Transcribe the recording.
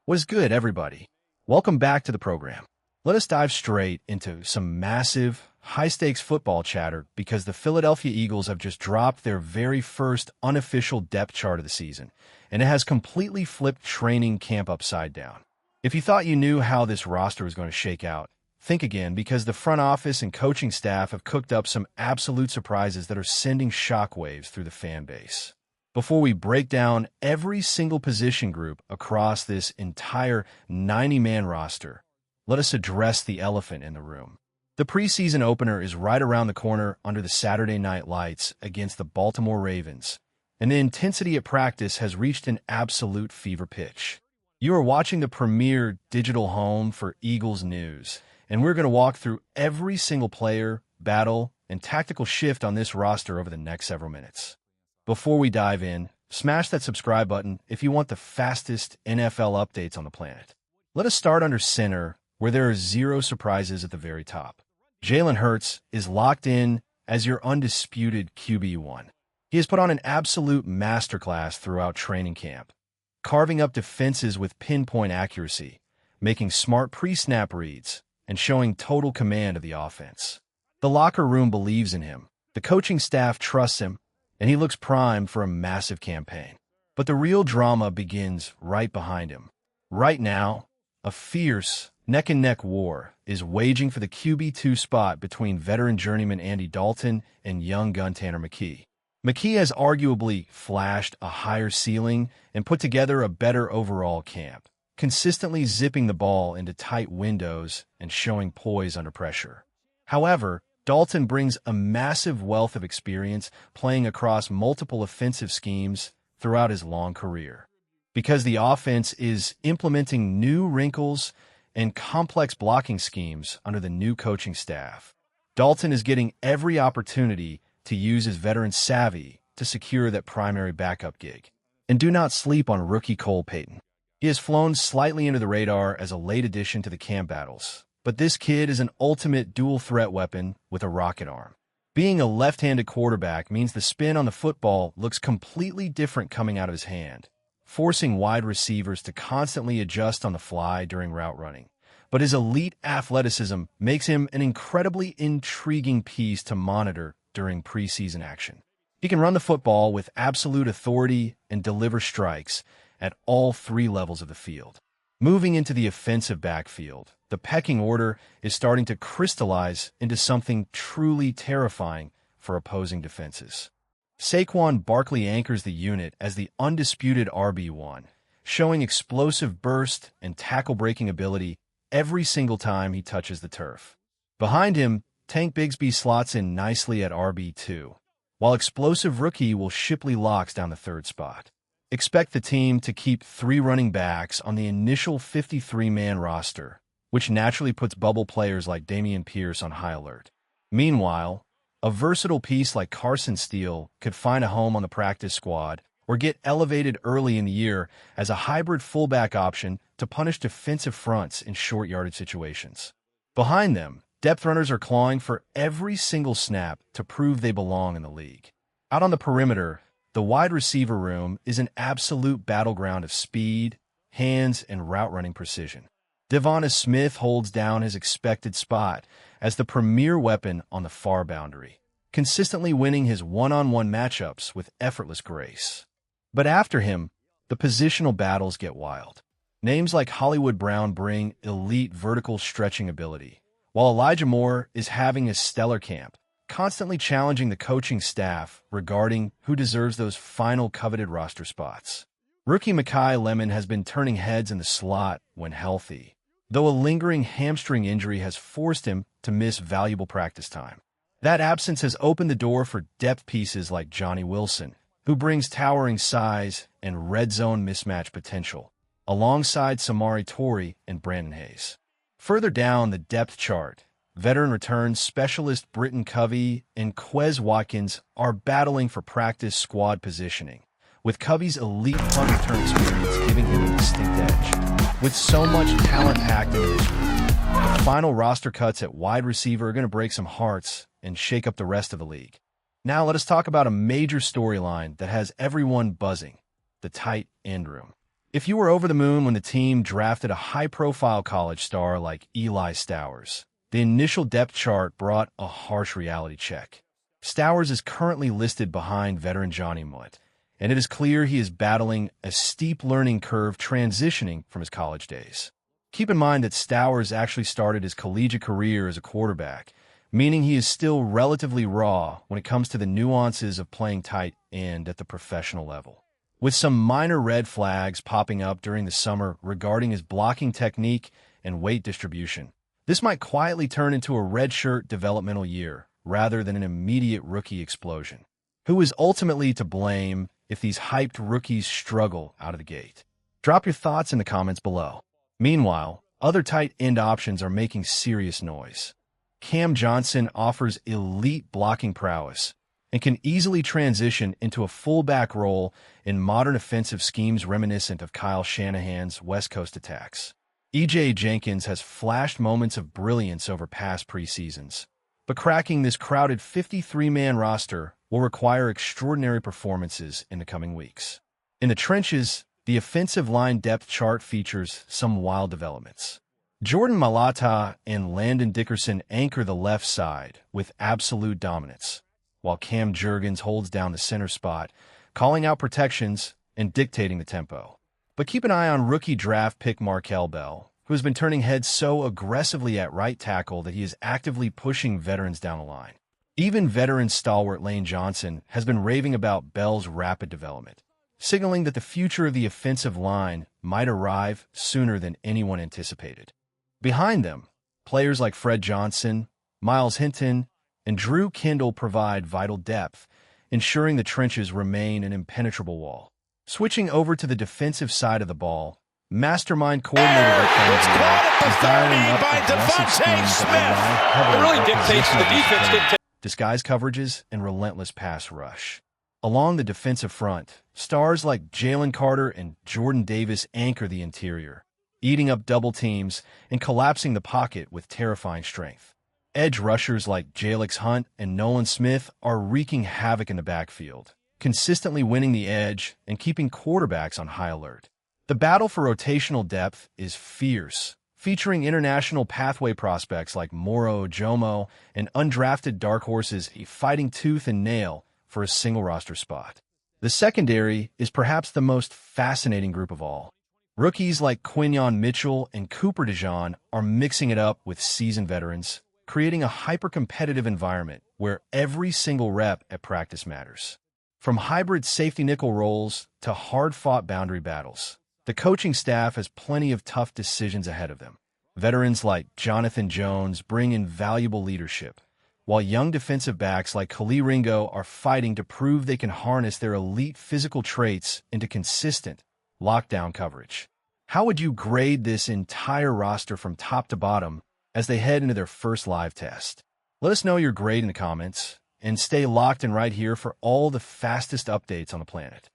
What's good, everybody? Welcome back to the program. Let us dive straight into some massive, high-stakes football chatter because the Philadelphia Eagles have just dropped their very first unofficial depth chart of the season, and it has completely flipped training camp upside down. If you thought you knew how this roster was going to shake out, think again because the front office and coaching staff have cooked up some absolute surprises that are sending shockwaves through the fan base. Before we break down every single position group across this entire 90-man roster, let us address the elephant in the room. The preseason opener is right around the corner under the Saturday night lights against the Baltimore Ravens, and the intensity at practice has reached an absolute fever pitch. You are watching the premier digital home for Eagles news, and we're going to walk through every single player, battle, and tactical shift on this roster over the next several minutes. Before we dive in, smash that subscribe button if you want the fastest NFL updates on the planet. Let us start under center, where there are zero surprises at the very top. Jalen Hurts is locked in as your undisputed QB1. He has put on an absolute masterclass throughout training camp, carving up defenses with pinpoint accuracy, making smart pre-snap reads, and showing total command of the offense. The locker room believes in him, the coaching staff trusts him, and he looks primed for a massive campaign. But the real drama begins right behind him. Right now, a fierce, neck-and-neck war is waging for the QB2 spot between veteran journeyman Andy Dalton and young gun Tanner McKee. McKee has arguably flashed a higher ceiling and put together a better overall camp, consistently zipping the ball into tight windows and showing poise under pressure. However, Dalton brings a massive wealth of experience playing across multiple offensive schemes throughout his long career. Because the offense is implementing new wrinkles and complex blocking schemes under the new coaching staff, Dalton is getting every opportunity to use his veteran savvy to secure that primary backup gig. And do not sleep on rookie Cole Payton. He has flown slightly under the radar as a late addition to the camp battles, but this kid is an ultimate dual-threat weapon with a rocket arm. Being a left-handed quarterback means the spin on the football looks completely different coming out of his hand, forcing wide receivers to constantly adjust on the fly during route running. But his elite athleticism makes him an incredibly intriguing piece to monitor during preseason action. He can run the football with absolute authority and deliver strikes at all three levels of the field. Moving into the offensive backfield, the pecking order is starting to crystallize into something truly terrifying for opposing defenses. Saquon Barkley anchors the unit as the undisputed RB1, showing explosive burst and tackle-breaking ability every single time he touches the turf. Behind him, Tank Bigsby slots in nicely at RB2, while explosive rookie Will Shipley locks down the third spot. Expect the team to keep three running backs on the initial 53-man roster, which naturally puts bubble players like Dameon Pierce on high alert. Meanwhile, a versatile piece like Carson Steele could find a home on the practice squad or get elevated early in the year as a hybrid fullback option to punish defensive fronts in short yardage situations. Behind them, depth runners are clawing for every single snap to prove they belong in the league. Out on the perimeter, the wide receiver room is an absolute battleground of speed, hands, and route-running precision. Devonta Smith holds down his expected spot as the premier weapon on the far boundary, consistently winning his one-on-one matchups with effortless grace. But after him, the positional battles get wild. Names like Hollywood Brown bring elite vertical stretching ability, while Elijah Moore is having a stellar camp, constantly challenging the coaching staff regarding who deserves those final coveted roster spots. Rookie Mekhi Lemon has been turning heads in the slot when healthy, though a lingering hamstring injury has forced him to miss valuable practice time. That absence has opened the door for depth pieces like Johnny Wilson, who brings towering size and red zone mismatch potential, alongside Samari Torrey and Brandon Hayes. Further down the depth chart, veteran returns specialist Britton Covey and Quez Watkins are battling for practice squad positioning, with Covey's elite punt return experience giving him a distinct edge. With so much talent packed into this group, the final roster cuts at wide receiver are going to break some hearts and shake up the rest of the league. Now let us talk about a major storyline that has everyone buzzing, the tight end room. If you were over the moon when the team drafted a high-profile college star like Eli Stowers, the initial depth chart brought a harsh reality check. Stowers is currently listed behind veteran Johnny Mutt, and it is clear he is battling a steep learning curve transitioning from his college days. Keep in mind that Stowers actually started his collegiate career as a quarterback, meaning he is still relatively raw when it comes to the nuances of playing tight end at the professional level. With some minor red flags popping up during the summer regarding his blocking technique and weight distribution, this might quietly turn into a redshirt developmental year rather than an immediate rookie explosion. Who is ultimately to blame if these hyped rookies struggle out of the gate? Drop your thoughts in the comments below. Meanwhile, other tight end options are making serious noise. Cam Johnson offers elite blocking prowess and can easily transition into a fullback role in modern offensive schemes reminiscent of Kyle Shanahan's West Coast attacks. E.J. Jenkins has flashed moments of brilliance over past preseasons, but cracking this crowded 53-man roster will require extraordinary performances in the coming weeks. In the trenches, the offensive line depth chart features some wild developments. Jordan Mailata and Landon Dickerson anchor the left side with absolute dominance, while Cam Jurgens holds down the center spot, calling out protections and dictating the tempo. But keep an eye on rookie draft pick Markel Bell, who has been turning heads so aggressively at right tackle that he is actively pushing veterans down the line. Even veteran stalwart Lane Johnson has been raving about Bell's rapid development, signaling that the future of the offensive line might arrive sooner than anyone anticipated. Behind them, players like Fred Johnson, Miles Hinton, and Drew Kendall provide vital depth, ensuring the trenches remain an impenetrable wall. Switching over to the defensive side of the ball, mastermind coordinator is dialing up aggressive schemes that rely heavily on dictates the defense, disguise coverages, and relentless pass rush. Along the defensive front, stars like Jalen Carter and Jordan Davis anchor the interior, eating up double teams and collapsing the pocket with terrifying strength. Edge rushers like Jalix Hunt and Nolan Smith are wreaking havoc in the backfield, consistently winning the edge and keeping quarterbacks on high alert. The battle for rotational depth is fierce, featuring international pathway prospects like Moro Ojomo and undrafted dark horses fighting tooth and nail for a single roster spot. The secondary is perhaps the most fascinating group of all. Rookies like Quinyon Mitchell and Cooper DeJean are mixing it up with seasoned veterans, creating a hyper-competitive environment where every single rep at practice matters. From hybrid safety nickel roles to hard-fought boundary battles, the coaching staff has plenty of tough decisions ahead of them. Veterans like Jonathan Jones bring invaluable leadership, while young defensive backs like Khalil Ringo are fighting to prove they can harness their elite physical traits into consistent, lockdown coverage. How would you grade this entire roster from top to bottom as they head into their first live test? Let us know your grade in the comments, and stay locked in right here for all the fastest updates on the planet.